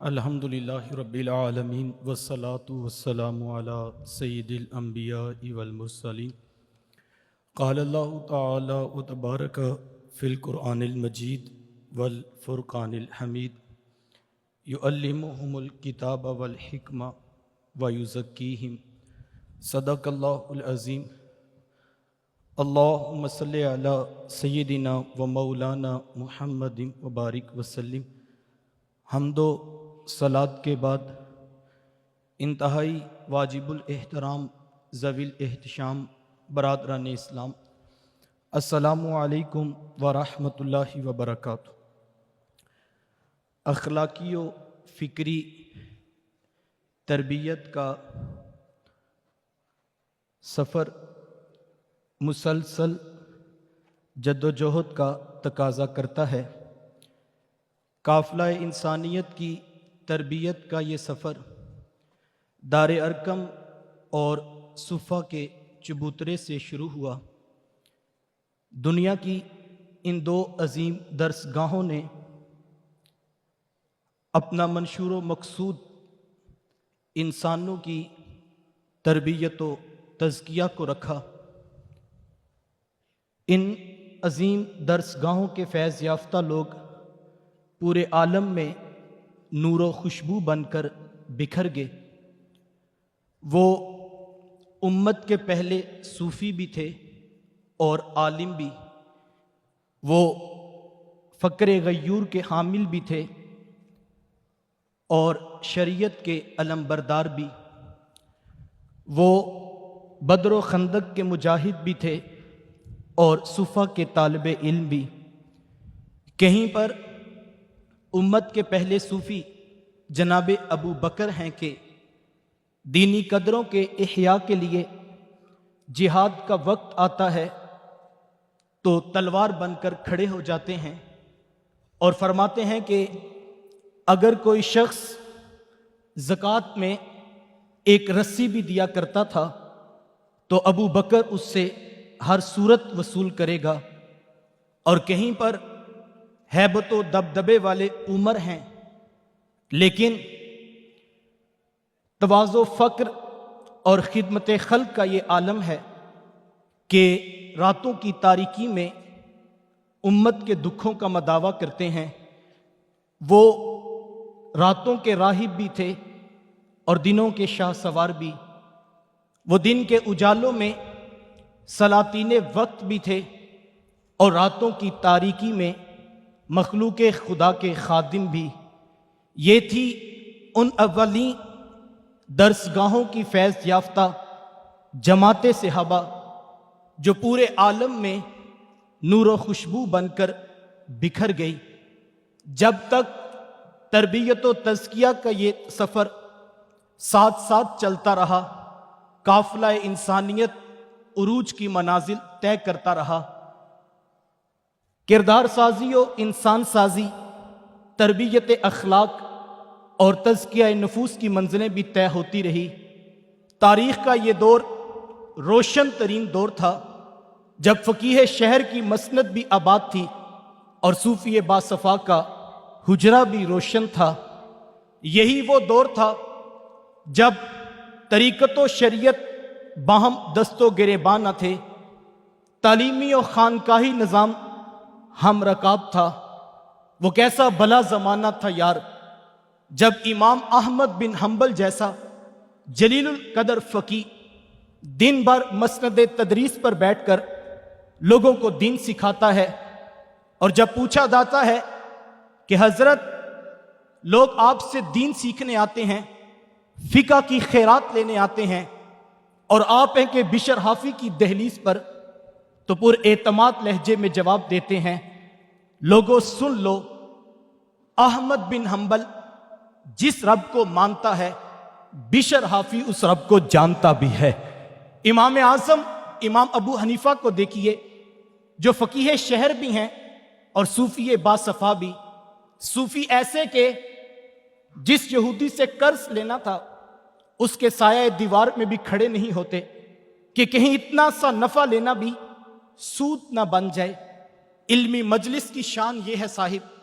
الحمدللہ رب العالمین والصلاة والسلام علی سید الانبیاء والمرسلین قال اللہ تعالی وتبارک فی القرآن المجید والفرقان الحمید یعلمہم الکتاب والحکمہ ویزکیہم صدق اللہ العظیم۔ اللہم صلی علی سیدنا و مولانا محمد وبارک وسلم۔ حمد و صلاۃ کے بعد انتہائی واجب الاحترام ذوی الاحتشام برادران اسلام، السلام علیکم ورحمۃ اللہ وبرکاتہ۔ اخلاقی و فکری تربیت کا سفر مسلسل جد و جہد کا تقاضا کرتا ہے۔ قافلہ انسانیت کی تربیت کا یہ سفر دار ارقم اور صفا کے چبوترے سے شروع ہوا۔ دنیا کی ان دو عظیم درس گاہوں نے اپنا منشور و مقصود انسانوں کی تربیت و تزکیہ کو رکھا۔ ان عظیم درس گاہوں کے فیض یافتہ لوگ پورے عالم میں نور و خوشبو بن کر بکھر گئے۔ وہ امت کے پہلے صوفی بھی تھے اور عالم بھی، وہ فقر غیور کے حامل بھی تھے اور شریعت کے علمبردار بھی، وہ بدر و خندق کے مجاہد بھی تھے اور صفا کے طالب علم بھی۔ کہیں پر امت کے پہلے صوفی جناب ابو بکر ہیں کہ دینی قدروں کے احیاء کے لیے جہاد کا وقت آتا ہے تو تلوار بن کر کھڑے ہو جاتے ہیں اور فرماتے ہیں کہ اگر کوئی شخص زکوٰۃ میں ایک رسی بھی دیا کرتا تھا تو ابو بکر اس سے ہر صورت وصول کرے گا۔ اور کہیں پر ہیبت و دبدبے والے عمر ہیں، لیکن تواضع فقر اور خدمت خلق کا یہ عالم ہے کہ راتوں کی تاریکی میں امت کے دکھوں کا مداوع کرتے ہیں۔ وہ راتوں کے راہب بھی تھے اور دنوں کے شاہ سوار بھی۔ وہ دن کے اجالوں میں سلاطین وقت بھی تھے اور راتوں کی تاریکی میں مخلوق خدا کے خادم بھی۔ یہ تھی ان اولین درس گاہوں کی فیض یافتہ جماعت صحابہ جو پورے عالم میں نور و خوشبو بن کر بکھر گئی۔ جب تک تربیت و تزکیہ کا یہ سفر ساتھ ساتھ چلتا رہا، قافلہ انسانیت عروج کی منازل طے کرتا رہا۔ کردار سازی و انسان سازی، تربیت اخلاق اور تزکیہ نفوس کی منزلیں بھی طے ہوتی رہی۔ تاریخ کا یہ دور روشن ترین دور تھا جب فقیہ شہر کی مسند بھی آباد تھی اور صوفی باصفا کا حجرہ بھی روشن تھا۔ یہی وہ دور تھا جب طریقت و شریعت باہم دست و گریباں نہ تھے، تعلیمی و خانقاہی نظام ہم رکاب تھا۔ وہ کیسا بھلا زمانہ تھا یار، جب امام احمد بن حنبل جیسا جلیل القدر فقیہ دن بھر مسند تدریس پر بیٹھ کر لوگوں کو دین سکھاتا ہے، اور جب پوچھا جاتا ہے کہ حضرت لوگ آپ سے دین سیکھنے آتے ہیں، فقہ کی خیرات لینے آتے ہیں، اور آپ ہیں کہ بشر حافی کی دہلیز پر، تو پر اعتماد لہجے میں جواب دیتے ہیں، لوگوں سن لو، احمد بن حنبل جس رب کو مانتا ہے بشر حافی اس رب کو جانتا بھی ہے۔ امام اعظم امام ابو حنیفہ کو دیکھیے جو فقیہ شہر بھی ہیں اور صوفی باصفا بھی، صوفی ایسے کہ جس یہودی سے قرض لینا تھا اس کے سایہ دیوار میں بھی کھڑے نہیں ہوتے کہ کہیں اتنا سا نفع لینا بھی سود نہ بن جائے۔ علمی مجلس کی شان یہ ہے صاحب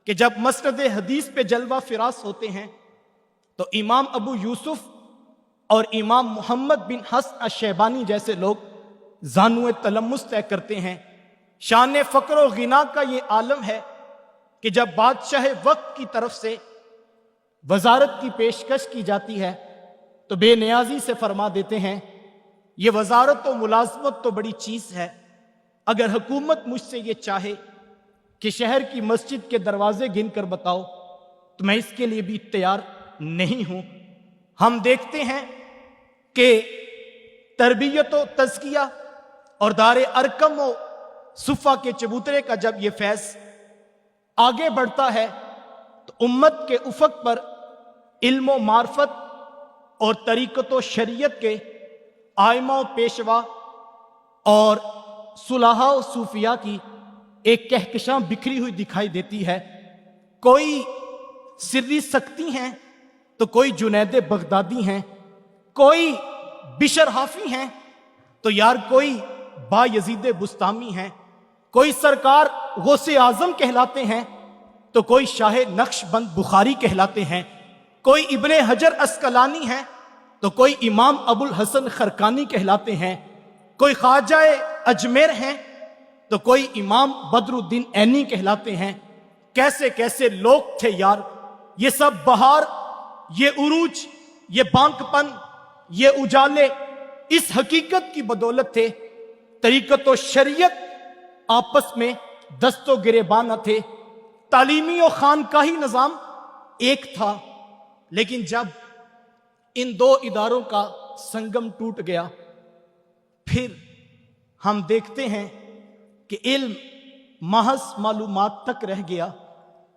کہ جب مسند حدیث پہ جلوہ فراس ہوتے ہیں تو امام ابو یوسف اور امام محمد بن حسن الشیبانی جیسے لوگ زانو تلمس طے کرتے ہیں۔ شان فقر و غنا کا یہ عالم ہے کہ جب بادشاہ وقت کی طرف سے وزارت کی پیشکش کی جاتی ہے تو بے نیازی سے فرما دیتے ہیں یہ وزارت و ملازمت تو بڑی چیز ہے، اگر حکومت مجھ سے یہ چاہے کہ شہر کی مسجد کے دروازے گن کر بتاؤ تو میں اس کے لیے بھی تیار نہیں ہوں۔ ہم دیکھتے ہیں کہ تربیت و تزکیہ اور دار ارکم و صفہ کے چبوترے کا جب یہ فیض آگے بڑھتا ہے تو امت کے افق پر علم و معرفت اور طریقت و شریعت کے آئمہ و پیشوا اور صلحاء و صوفیاء کی ایک کہکشاں بکھری ہوئی دکھائی دیتی ہے۔ کوئی سری سکتی ہیں تو کوئی جنید بغدادی ہیں، کوئی بشر حافی ہیں تو یار کوئی با یزید بستامی ہیں، کوئی سرکار غوث اعظم کہلاتے ہیں تو کوئی شاہ نقش بند بخاری کہلاتے ہیں، کوئی ابن حجر اسقلانی ہیں تو کوئی امام ابو الحسن خرقانی کہلاتے ہیں، کوئی خواجہ اجمیر ہیں تو کوئی امام بدر الدین عینی کہلاتے ہیں۔ کیسے کیسے لوگ تھے یار، یہ سب بہار، یہ عروج، یہ بانک پن، یہ اجالے اس حقیقت کی بدولت تھے۔ طریقت و شریعت آپس میں دست و گریباں نہ تھے، تعلیمی و خانقاہی نظام ایک تھا، لیکن جب ان دو اداروں کا سنگم ٹوٹ گیا پھر ہم دیکھتے ہیں کہ علم محض معلومات تک رہ گیا،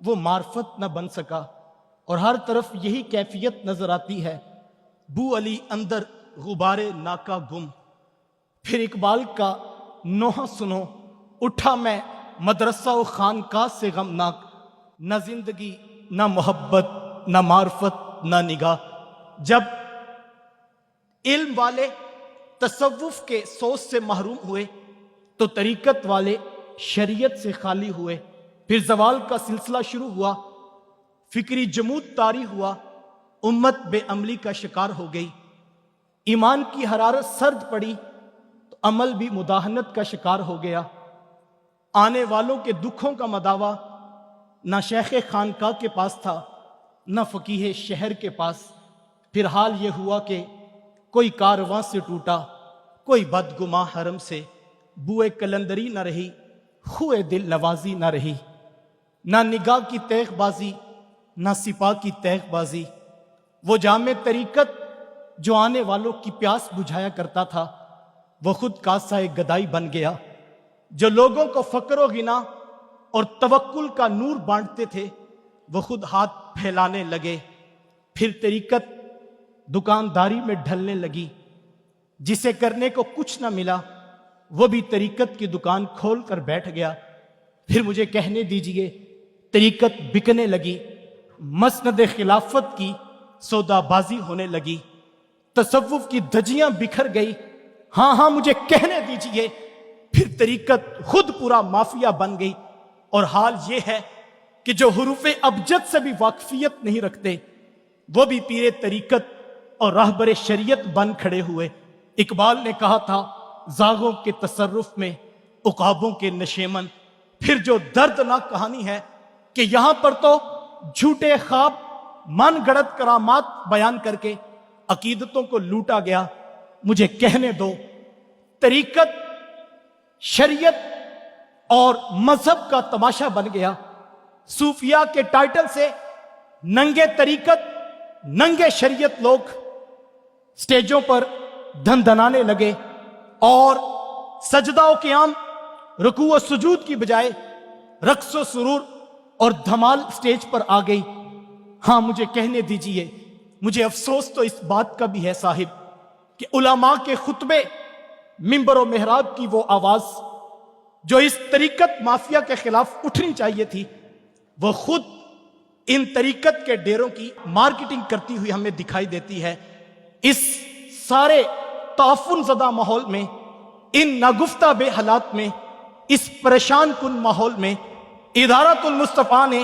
وہ معرفت نہ بن سکا، اور ہر طرف یہی کیفیت نظر آتی ہے، بو علی اندر غبار ناکا گم۔ پھر اقبال کا نوحہ سنو، اٹھا میں مدرسہ و خانقاہ سے غمناک، نہ زندگی نہ محبت نہ معرفت نہ نگاہ۔ جب علم والے تصوف کے سوز سے محروم ہوئے تو طریقت والے شریعت سے خالی ہوئے، پھر زوال کا سلسلہ شروع ہوا، فکری جمود طاری ہوا، امت بے عملی کا شکار ہو گئی، ایمان کی حرارت سرد پڑی تو عمل بھی مداہنت کا شکار ہو گیا۔ آنے والوں کے دکھوں کا مداوا نہ شیخ خانقاہ کے پاس تھا نہ فقیہ شہر کے پاس۔ پھر حال یہ ہوا کہ کوئی کارواں سے ٹوٹا، کوئی بدگماں حرم سے، بوئے کلندری نہ رہی، خوئے دل نوازی نہ رہی، نہ نگاہ کی تیغ بازی نہ سپاہ کی تیغ بازی۔ وہ جامع طریقت جو آنے والوں کی پیاس بجھایا کرتا تھا وہ خود کاسہ گدائی بن گیا، جو لوگوں کو فقر و غنا اور توکل کا نور بانٹتے تھے وہ خود ہاتھ پھیلانے لگے۔ پھر طریقت دکانداری میں ڈھلنے لگی، جسے کرنے کو کچھ نہ ملا وہ بھی طریقت کی دکان کھول کر بیٹھ گیا۔ پھر مجھے کہنے دیجئے طریقت بکنے لگی، مسند خلافت کی سودا بازی ہونے لگی، تصوف کی دھجیاں بکھر گئی۔ ہاں مجھے کہنے دیجئے پھر طریقت خود پورا مافیا بن گئی، اور حال یہ ہے کہ جو حروف ابجد سے بھی واقفیت نہیں رکھتے وہ بھی پیر طریقت اور راہبر شریعت بن کھڑے ہوئے۔ اقبال نے کہا تھا زاغوں کے تصرف میں عقابوں کے نشیمن۔ پھر جو دردناک کہانی ہے کہ یہاں پر تو جھوٹے خواب، من گڑت کرامات بیان کر کے عقیدتوں کو لوٹا گیا۔ مجھے کہنے دو طریقت شریعت اور مذہب کا تماشا بن گیا۔ صوفیاء کے ٹائٹل سے ننگے طریقت ننگے شریعت لوگ سٹیجوں پر دھن دھنانے لگے، اور سجدہ و قیام، رکوع و سجود کی بجائے رقص و سرور اور دھمال سٹیج پر آ گئی۔ ہاں مجھے کہنے دیجئے، مجھے افسوس تو اس بات کا بھی ہے صاحب کہ علماء کے خطبے، منبر و محراب کی وہ آواز جو اس طریقت مافیا کے خلاف اٹھنی چاہیے تھی وہ خود ان طریقت کے ڈیروں کی مارکیٹنگ کرتی ہوئی ہمیں دکھائی دیتی ہے۔ اس سارے تعفن زدہ ماحول میں، ان ناگفتہ بے حالات میں، اس پریشان کن ماحول میں ادارت المصطفیٰ نے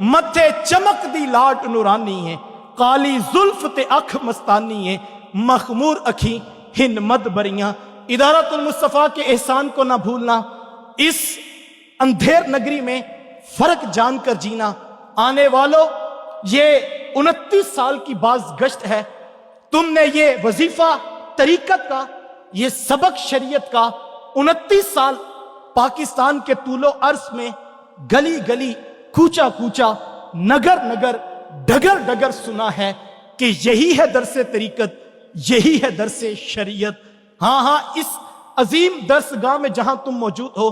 متھے چمک دی لاٹ نورانی ہے، کالی زلف تے اکھ مستانی ہے، مخمور اکھی ہن مد بریاں۔ ادارت المصطفیٰ کے احسان کو نہ بھولنا، اس اندھیر نگری میں فرق جان کر جینا۔ آنے والوں، یہ 29 سال کی باز گشت ہے، تم نے یہ وظیفہ طریقت کا، یہ سبق شریعت کا 29 سال پاکستان کے طول و عرض میں گلی گلی، کوچا کوچا، نگر نگر، ڈگر ڈگر سنا ہے کہ یہی ہے درس طریقت، یہی ہے درس شریعت۔ ہاں اس عظیم درس گاہ میں جہاں تم موجود ہو،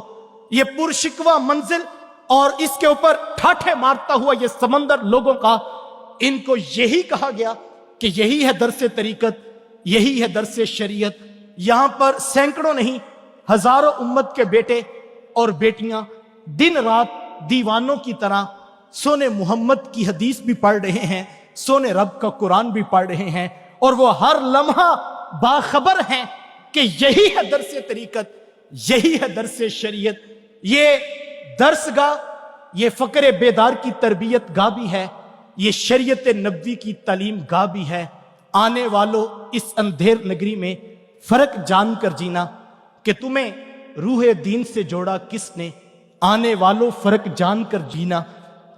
یہ پرشکوہ منزل اور اس کے اوپر ٹھاٹھے مارتا ہوا یہ سمندر لوگوں کا، ان کو یہی کہا گیا کہ یہی ہے درس طریقت، یہی ہے درس شریعت۔ یہاں پر سینکڑوں نہیں، ہزاروں امت کے بیٹے اور بیٹیاں دن رات دیوانوں کی طرح سونے محمد کی حدیث بھی پڑھ رہے ہیں، سونے رب کا قرآن بھی پڑھ رہے ہیں، اور وہ ہر لمحہ باخبر ہیں کہ یہی ہے درس طریقت، یہی ہے درس شریعت۔ یہ درس گاہ، یہ فقر بیدار کی تربیت گاہ بھی ہے، یہ شریعت نبوی کی تعلیم گاہ بھی ہے۔ آنے والوں، اس اندھیر نگری میں فرق جان کر جینا کہ تمہیں روح دین سے جوڑا کس نے۔ آنے والوں، فرق جان کر جینا،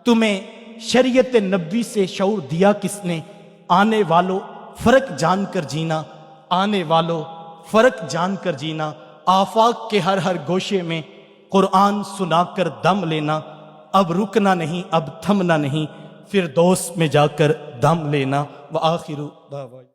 تمہیں شریعت نبوی سے شعور دیا کس نے۔ آنے والوں، فرق جان کر جینا، آنے والوں، فرق جان کر جینا۔ آفاق کے ہر گوشے میں قرآن سنا کر دم لینا، اب رکنا نہیں، اب تھمنا نہیں، فردوس میں جا کر دم لینا۔ وآخر دعوانا